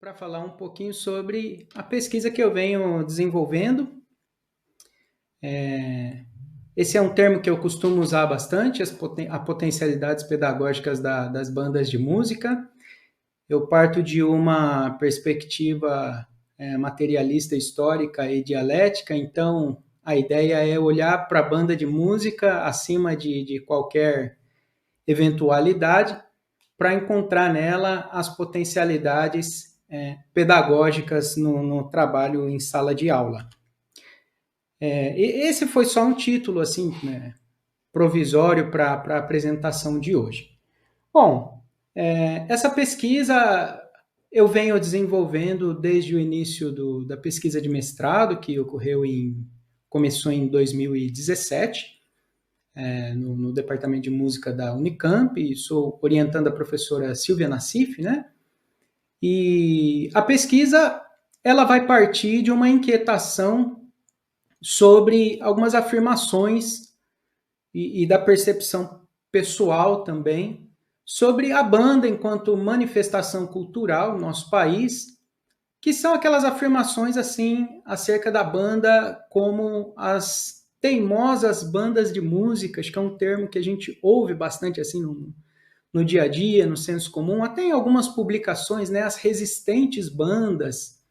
para falar um pouquinho sobre a pesquisa que eu venho desenvolvendo. Esse é um termo que eu costumo usar bastante, as potencialidades pedagógicas das bandas de música. Eu parto de uma perspectiva materialista, histórica e dialética, então a ideia é olhar para a banda de música acima de qualquer eventualidade, para encontrar nela as potencialidades pedagógicas no trabalho em sala de aula. Esse foi só um título assim, né, provisório para a apresentação de hoje. Bom, essa pesquisa eu venho desenvolvendo desde o início da pesquisa de mestrado, que começou em 2017, no Departamento de Música da Unicamp, e sou orientando a professora Silvia Nassif, né? E a pesquisa ela vai partir de uma inquietação sobre algumas afirmações e da percepção pessoal também sobre a banda enquanto manifestação cultural no nosso país, que são aquelas afirmações assim acerca da banda como as teimosas bandas de música, acho que é um termo que a gente ouve bastante assim no dia a dia, no senso comum, até em algumas publicações, né, as resistentes bandas,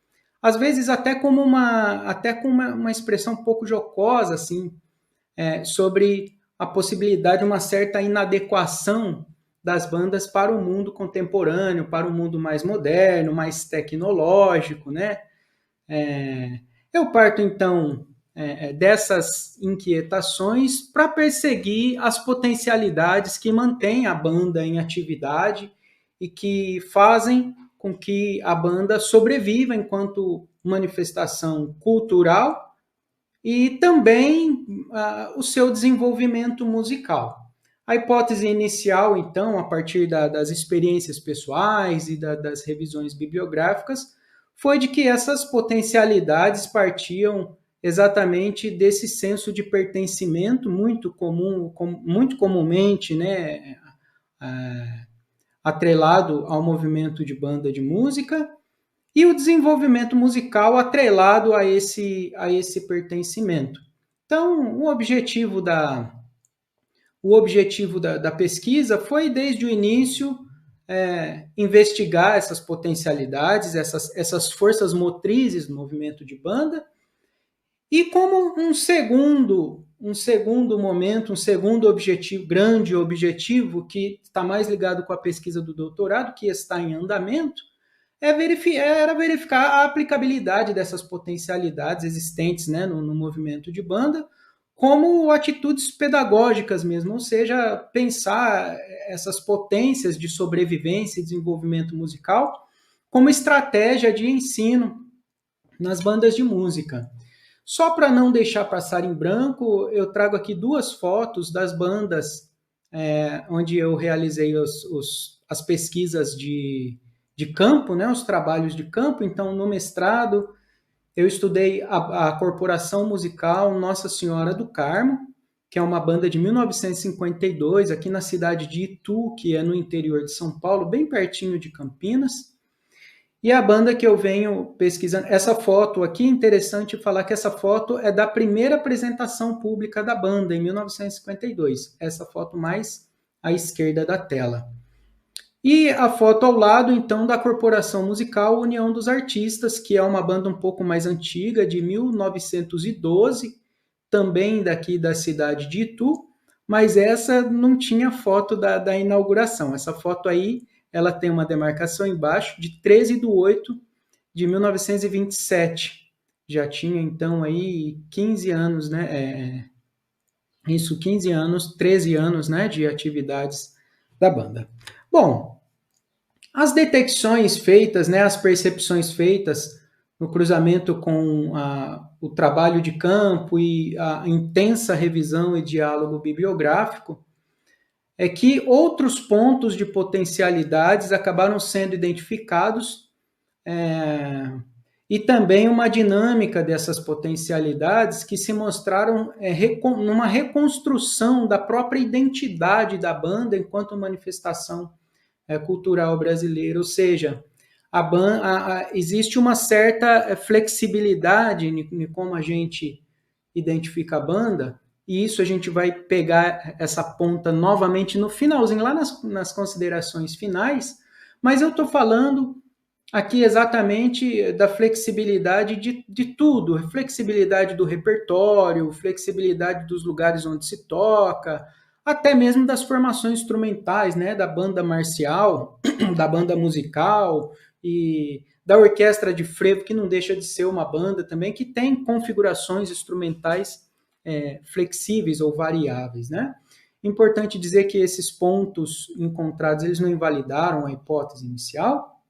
às vezes até com uma expressão um pouco jocosa, assim, sobre a possibilidade de uma certa inadequação das bandas para o mundo contemporâneo, para o mundo mais moderno, mais tecnológico, né? Eu parto, então, dessas inquietações para perseguir as potencialidades que mantêm a banda em atividade e que fazem com que a banda sobreviva enquanto manifestação cultural e também o seu desenvolvimento musical. A hipótese inicial, então, a partir das experiências pessoais e das revisões bibliográficas, foi de que essas potencialidades partiam exatamente desse senso de pertencimento muito comumente, né, atrelado ao movimento de banda de música, e o desenvolvimento musical atrelado a esse pertencimento. Então, o objetivo da pesquisa foi, desde o início, investigar essas potencialidades, essas forças motrizes do movimento de banda, e como um segundo momento, um segundo objetivo, grande objetivo, que está mais ligado com a pesquisa do doutorado, que está em andamento, era verificar a aplicabilidade dessas potencialidades existentes, né, no movimento de banda, como atitudes pedagógicas mesmo, ou seja, pensar essas potências de sobrevivência e desenvolvimento musical como estratégia de ensino nas bandas de música. Só para não deixar passar em branco, eu trago aqui duas fotos das bandas onde eu realizei as pesquisas de campo, né, os trabalhos de campo. Então, no mestrado, eu estudei a Corporação Musical Nossa Senhora do Carmo, que é uma banda de 1952, aqui na cidade de Itu, que é no interior de São Paulo, bem pertinho de Campinas. E a banda que eu venho pesquisando, essa foto aqui, interessante falar que essa foto é da primeira apresentação pública da banda, em 1952. Essa foto mais à esquerda da tela. E a foto ao lado, então, da Corporação Musical União dos Artistas, que é uma banda um pouco mais antiga, de 1912, também daqui da cidade de Itu, mas essa não tinha foto da inauguração. Essa foto aí, ela tem uma demarcação embaixo de 13/8 de 1927. Já tinha, então, aí 15 anos, né? 15 anos, 13 anos, né, de atividades da banda. Bom, as detecções feitas, né, as percepções feitas no cruzamento com o trabalho de campo e a intensa revisão e diálogo bibliográfico, é que outros pontos de potencialidades acabaram sendo identificados e também uma dinâmica dessas potencialidades que se mostraram numa reconstrução da própria identidade da banda enquanto manifestação cultural brasileira, ou seja, existe uma certa flexibilidade em como a gente identifica a banda, e isso a gente vai pegar essa ponta novamente no finalzinho, lá nas considerações finais, mas eu estou falando aqui exatamente da flexibilidade de tudo, flexibilidade do repertório, flexibilidade dos lugares onde se toca, até mesmo das formações instrumentais, né, da banda marcial, da banda musical e da orquestra de frevo, que não deixa de ser uma banda também, que tem configurações instrumentais flexíveis ou variáveis, né? Importante dizer que esses pontos encontrados, eles não invalidaram a hipótese inicial,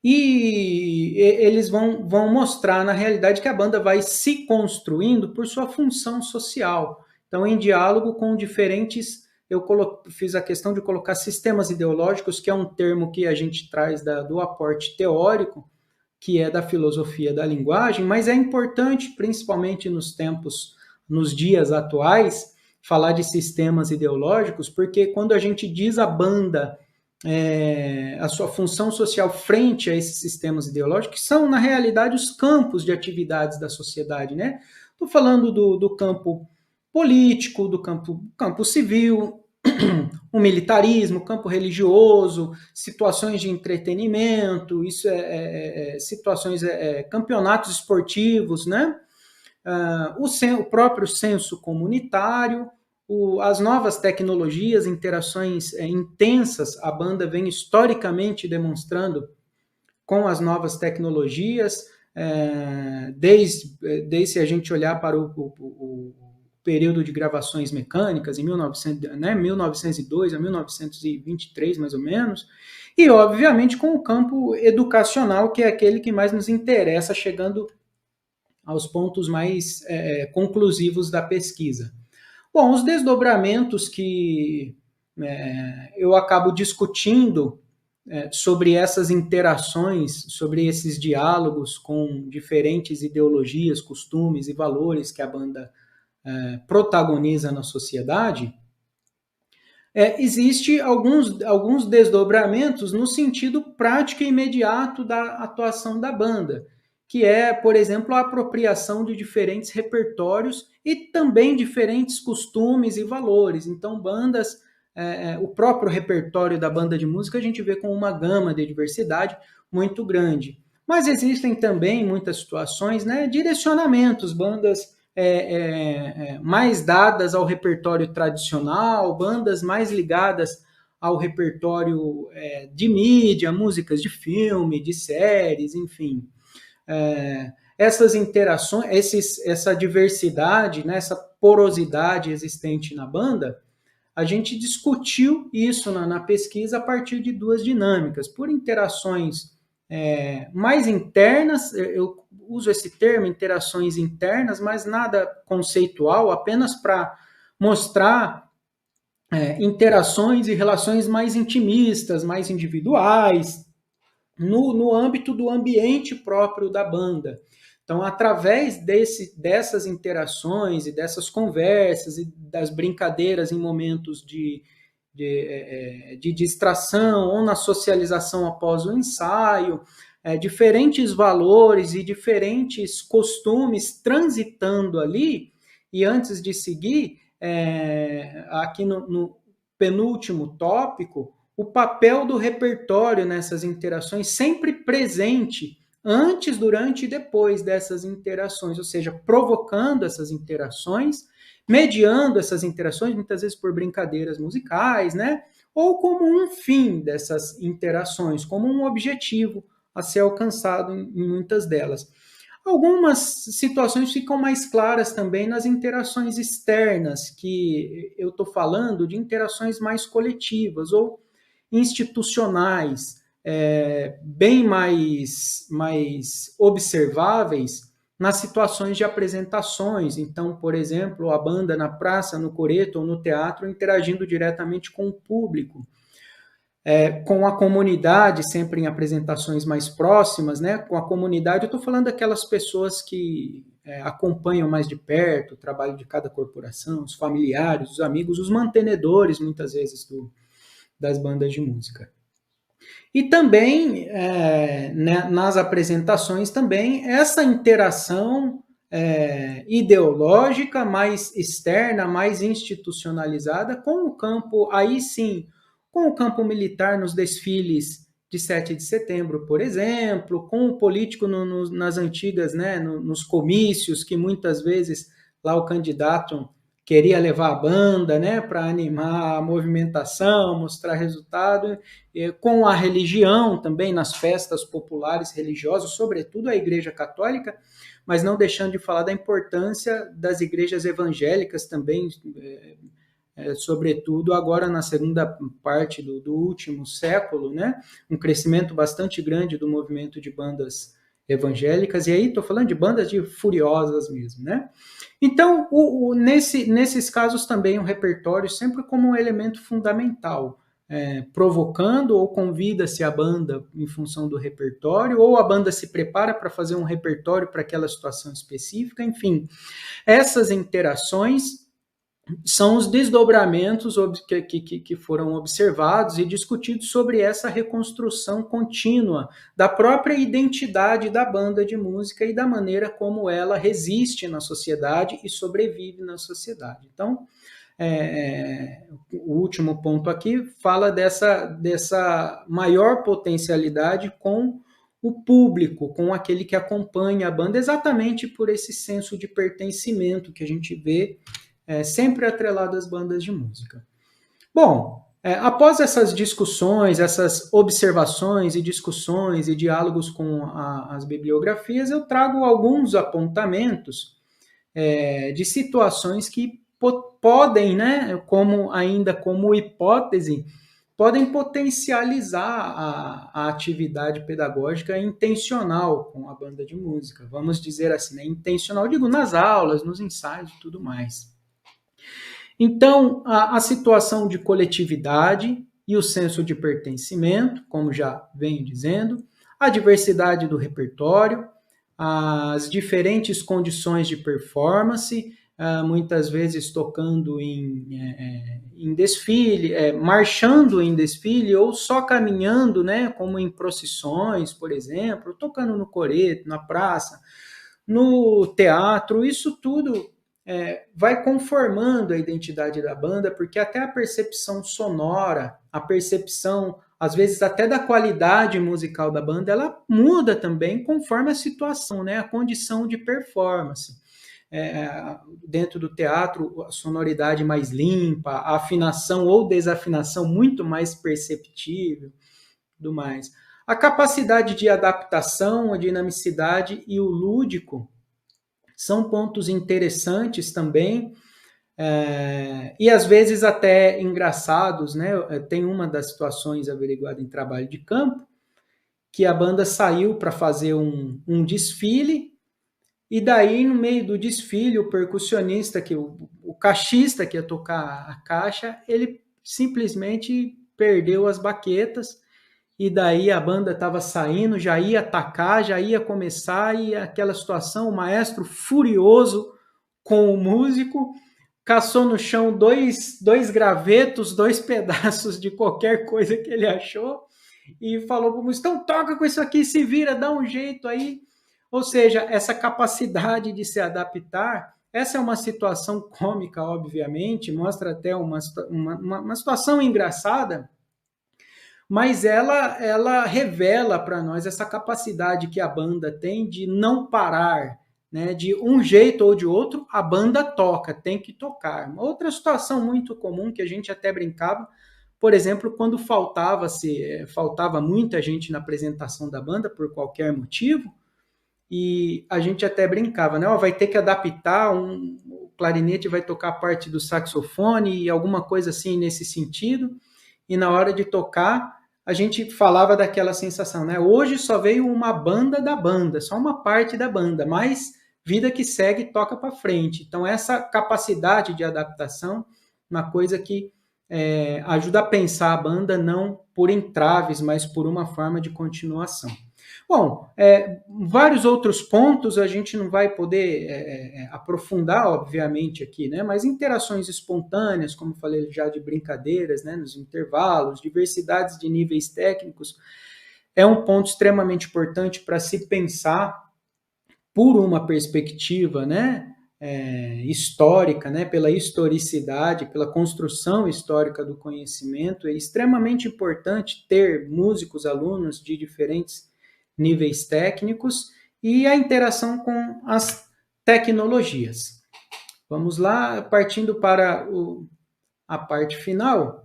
e eles vão mostrar, na realidade, que a banda vai se construindo por sua função social. Então, em diálogo com diferentes... Eu fiz a questão de colocar sistemas ideológicos, que é um termo que a gente traz do aporte teórico, que é da filosofia da linguagem, mas é importante, principalmente nos dias atuais, falar de sistemas ideológicos, porque quando a gente diz a banda... a sua função social frente a esses sistemas ideológicos, que são, na realidade, os campos de atividades da sociedade, né? Estou falando do campo político, do campo civil, o militarismo, o campo religioso, situações de entretenimento, isso situações, campeonatos esportivos, né? O próprio senso comunitário, as novas tecnologias, interações intensas, a banda vem historicamente demonstrando com as novas tecnologias, desde se a gente olhar para o período de gravações mecânicas, em 1902 a 1923, mais ou menos, e, obviamente, com o campo educacional, que é aquele que mais nos interessa, chegando aos pontos mais conclusivos da pesquisa. Bom, os desdobramentos que eu acabo discutindo sobre essas interações, sobre esses diálogos com diferentes ideologias, costumes e valores que a banda protagoniza na sociedade, existe alguns desdobramentos no sentido prático e imediato da atuação da banda, que é, por exemplo, a apropriação de diferentes repertórios e também diferentes costumes e valores. Então, o próprio repertório da banda de música a gente vê com uma gama de diversidade muito grande. Mas existem também, em muitas situações, né, direcionamentos, bandas mais dadas ao repertório tradicional, bandas mais ligadas ao repertório de mídia, músicas de filme, de séries, enfim. Essas interações, essa diversidade, né, essa porosidade existente na banda, a gente discutiu isso na pesquisa a partir de duas dinâmicas, por interações mais internas, eu uso esse termo, interações internas, mas nada conceitual, apenas para mostrar interações e relações mais intimistas, mais individuais, no âmbito do ambiente próprio da banda. Então, através dessas interações e dessas conversas e das brincadeiras em momentos de distração ou na socialização após o ensaio, diferentes valores e diferentes costumes transitando ali, e antes de seguir, aqui no penúltimo tópico, o papel do repertório nessas interações sempre presente antes, durante e depois dessas interações, ou seja, provocando essas interações, mediando essas interações, muitas vezes por brincadeiras musicais, né? Ou como um fim dessas interações, como um objetivo a ser alcançado em muitas delas. Algumas situações ficam mais claras também nas interações externas, que eu estou falando de interações mais coletivas ou institucionais, bem mais observáveis nas situações de apresentações. Então, por exemplo, a banda na praça, no coreto ou no teatro interagindo diretamente com o público. Com a comunidade, sempre em apresentações mais próximas, né? Com a comunidade, eu estou falando daquelas pessoas que acompanham mais de perto o trabalho de cada corporação, os familiares, os amigos, os mantenedores, muitas vezes, das bandas de música. E também, né, nas apresentações também, essa interação ideológica mais externa, mais institucionalizada com o campo, aí sim, com o campo militar nos desfiles de 7 de setembro, por exemplo, com o político nas antigas, né, nos comícios, que muitas vezes lá o candidato queria levar a banda, né, para animar a movimentação, mostrar resultado, com a religião também, nas festas populares religiosas, sobretudo a Igreja Católica, mas não deixando de falar da importância das igrejas evangélicas também, sobretudo agora na segunda parte do último século, né? Um crescimento bastante grande do movimento de bandas evangélicas, e aí estou falando de bandas de furiosas mesmo, né? Então, nesses casos também o repertório sempre como um elemento fundamental, provocando ou convida-se a banda em função do repertório, ou a banda se prepara para fazer um repertório para aquela situação específica, enfim. Essas interações são os desdobramentos que foram observados e discutidos sobre essa reconstrução contínua da própria identidade da banda de música e da maneira como ela resiste na sociedade e sobrevive na sociedade. Então, o último ponto aqui fala dessa maior potencialidade com o público, com aquele que acompanha a banda, exatamente por esse senso de pertencimento que a gente vê sempre atrelado às bandas de música. Bom, após essas discussões, essas observações e discussões e diálogos com as bibliografias, eu trago alguns apontamentos de situações que podem, né, ainda como hipótese, podem potencializar a atividade pedagógica intencional com a banda de música. Vamos dizer assim, né, intencional, digo, nas aulas, nos ensaios e tudo mais. Então, a situação de coletividade e o senso de pertencimento, como já venho dizendo, a diversidade do repertório, as diferentes condições de performance, muitas vezes tocando em desfile, marchando em desfile ou só caminhando, né, como em procissões, por exemplo, tocando no coreto, na praça, no teatro, isso tudo vai conformando a identidade da banda, porque até a percepção sonora, a percepção, às vezes até da qualidade musical da banda, ela muda também conforme a situação, né? A condição de performance. Dentro do teatro, a sonoridade mais limpa, a afinação ou desafinação muito mais perceptível, tudo mais. A capacidade de adaptação, a dinamicidade e o lúdico são pontos interessantes também, e às vezes até engraçados, né? Tem uma das situações averiguada em trabalho de campo, que a banda saiu para fazer um desfile, e daí no meio do desfile, o percussionista, o caixista que ia tocar a caixa, ele simplesmente perdeu as baquetas, e daí a banda estava saindo, já ia atacar, já ia começar, e aquela situação, o maestro furioso com o músico, caçou no chão dois gravetos, 2 pedaços de qualquer coisa que ele achou, e falou para o músico, então toca com isso aqui, se vira, dá um jeito aí. Ou seja, essa capacidade de se adaptar, essa é uma situação cômica, obviamente, mostra até uma situação engraçada, mas ela revela para nós essa capacidade que a banda tem de não parar, né? De um jeito ou de outro, a banda toca, tem que tocar. Uma outra situação muito comum que a gente até brincava, por exemplo, quando faltava muita gente na apresentação da banda por qualquer motivo, e a gente até brincava, né? Vai ter que adaptar, o clarinete vai tocar a parte do saxofone e alguma coisa assim nesse sentido, e na hora de tocar, a gente falava daquela sensação, né? Hoje só veio uma banda da banda, só uma parte da banda, mas vida que segue toca para frente. Então, essa capacidade de adaptação, uma coisa que ajuda a pensar a banda não por entraves, mas por uma forma de continuação. Bom, vários outros pontos a gente não vai poder aprofundar, obviamente, aqui, né? Mas interações espontâneas, como falei já de brincadeiras, né? Nos intervalos, diversidades de níveis técnicos, é um ponto extremamente importante para se pensar por uma perspectiva, né? Histórica, né? Pela historicidade, pela construção histórica do conhecimento. É extremamente importante ter músicos, alunos de diferentes níveis técnicos e a interação com as tecnologias. Vamos lá, partindo para a parte final.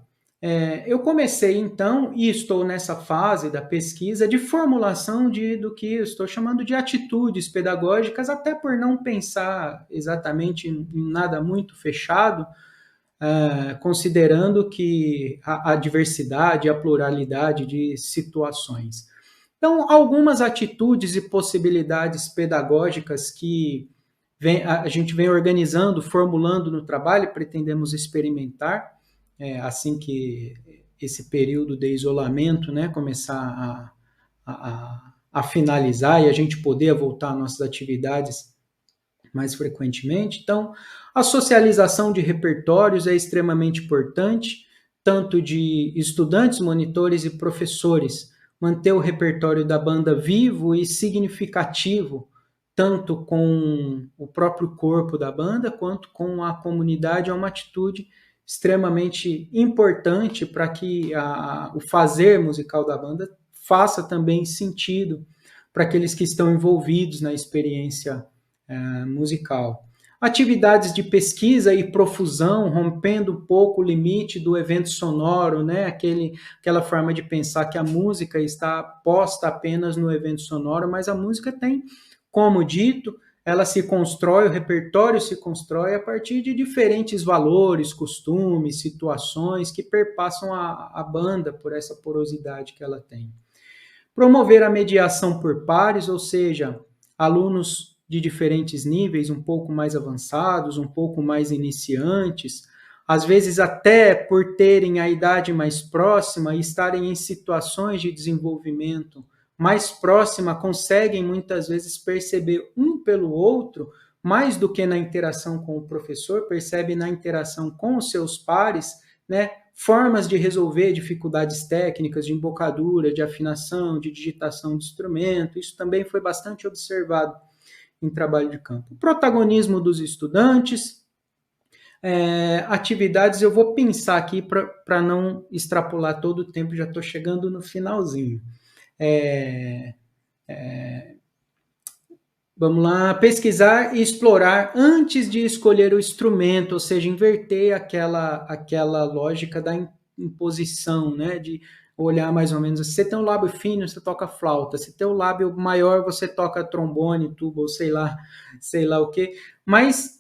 Eu comecei, então, e estou nessa fase da pesquisa de formulação do que eu estou chamando de atitudes pedagógicas, até por não pensar exatamente em nada muito fechado, considerando que a diversidade, a pluralidade de situações. Então, algumas atitudes e possibilidades pedagógicas que a gente vem organizando, formulando no trabalho, pretendemos experimentar, assim que esse período de isolamento, né, começar a finalizar e a gente poder voltar às nossas atividades mais frequentemente. Então, a socialização de repertórios é extremamente importante, tanto de estudantes, monitores e professores, manter o repertório da banda vivo e significativo, tanto com o próprio corpo da banda, quanto com a comunidade, é uma atitude extremamente importante para que o fazer musical da banda faça também sentido para aqueles que estão envolvidos na experiência musical. Atividades de pesquisa e profusão, rompendo um pouco o limite do evento sonoro, né? Aquela forma de pensar que a música está posta apenas no evento sonoro, mas a música tem, como dito, ela se constrói, o repertório se constrói a partir de diferentes valores, costumes, situações que perpassam a banda por essa porosidade que ela tem. Promover a mediação por pares, ou seja, alunos de diferentes níveis, um pouco mais avançados, um pouco mais iniciantes, às vezes até por terem a idade mais próxima e estarem em situações de desenvolvimento mais próxima, conseguem muitas vezes perceber um pelo outro, mais do que na interação com o professor, percebe na interação com os seus pares, né, formas de resolver dificuldades técnicas, de embocadura, de afinação, de digitação de instrumento. Isso também foi bastante observado em trabalho de campo. O protagonismo dos estudantes, atividades, eu vou pensar aqui para não extrapolar todo o tempo, já estou chegando no finalzinho. Vamos lá, pesquisar e explorar antes de escolher o instrumento, ou seja, inverter aquela lógica da imposição, né, de olhar mais ou menos, se você tem um lábio fino, você toca flauta, se tem um lábio maior, você toca trombone, tuba, ou sei lá o que, mas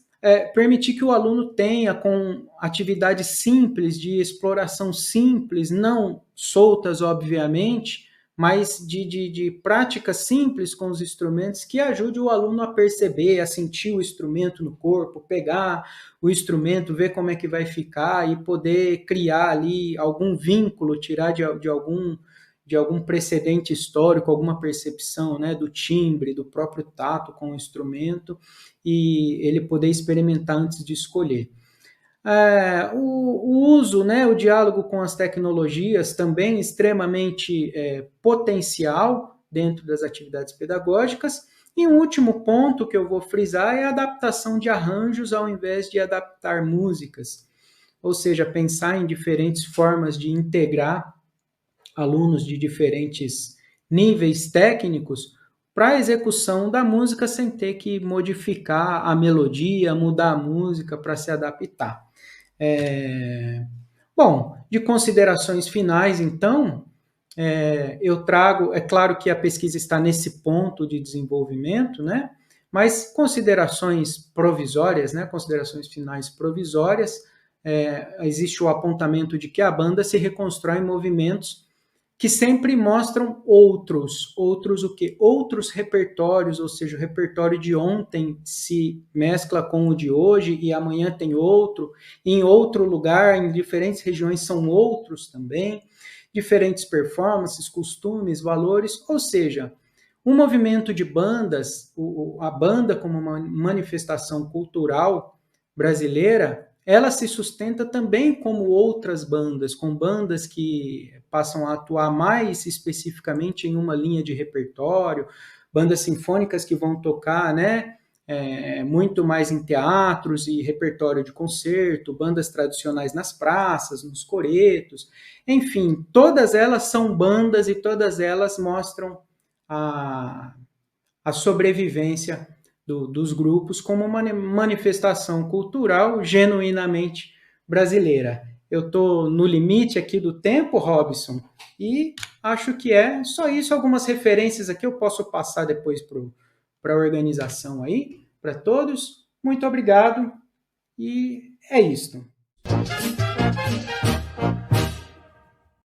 permitir que o aluno tenha com atividades simples, de exploração simples, não soltas, obviamente, mas de práticas simples com os instrumentos que ajude o aluno a perceber, a sentir o instrumento no corpo, pegar o instrumento, ver como é que vai ficar e poder criar ali algum vínculo, tirar de algum precedente histórico, alguma percepção, né, do timbre, do próprio tato com o instrumento e ele poder experimentar antes de escolher. O uso, né, o diálogo com as tecnologias também extremamente potencial dentro das atividades pedagógicas. E um último ponto que eu vou frisar é a adaptação de arranjos ao invés de adaptar músicas, ou seja, pensar em diferentes formas de integrar alunos de diferentes níveis técnicos para a execução da música sem ter que modificar a melodia, mudar a música para se adaptar. Bom, de considerações finais, então, eu trago, é claro que a pesquisa está nesse ponto de desenvolvimento, né? Mas considerações provisórias, né? Considerações finais provisórias, existe o apontamento de que a banda se reconstrói em movimentos que sempre mostram outros o quê? Outros repertórios, ou seja, o repertório de ontem se mescla com o de hoje e amanhã tem outro, em outro lugar, em diferentes regiões são outros também, diferentes performances, costumes, valores, ou seja, um movimento de bandas, a banda como uma manifestação cultural brasileira, ela se sustenta também como outras bandas, com bandas que passam a atuar mais especificamente em uma linha de repertório, bandas sinfônicas que vão tocar, né, muito mais em teatros e repertório de concerto, bandas tradicionais nas praças, nos coretos, enfim, todas elas são bandas e todas elas mostram a, a sobrevivência dos grupos como uma manifestação cultural genuinamente brasileira. Eu estou no limite aqui do tempo, Robson, e acho que é só isso. Algumas referências aqui eu posso passar depois para a organização aí, para todos. Muito obrigado e é isto.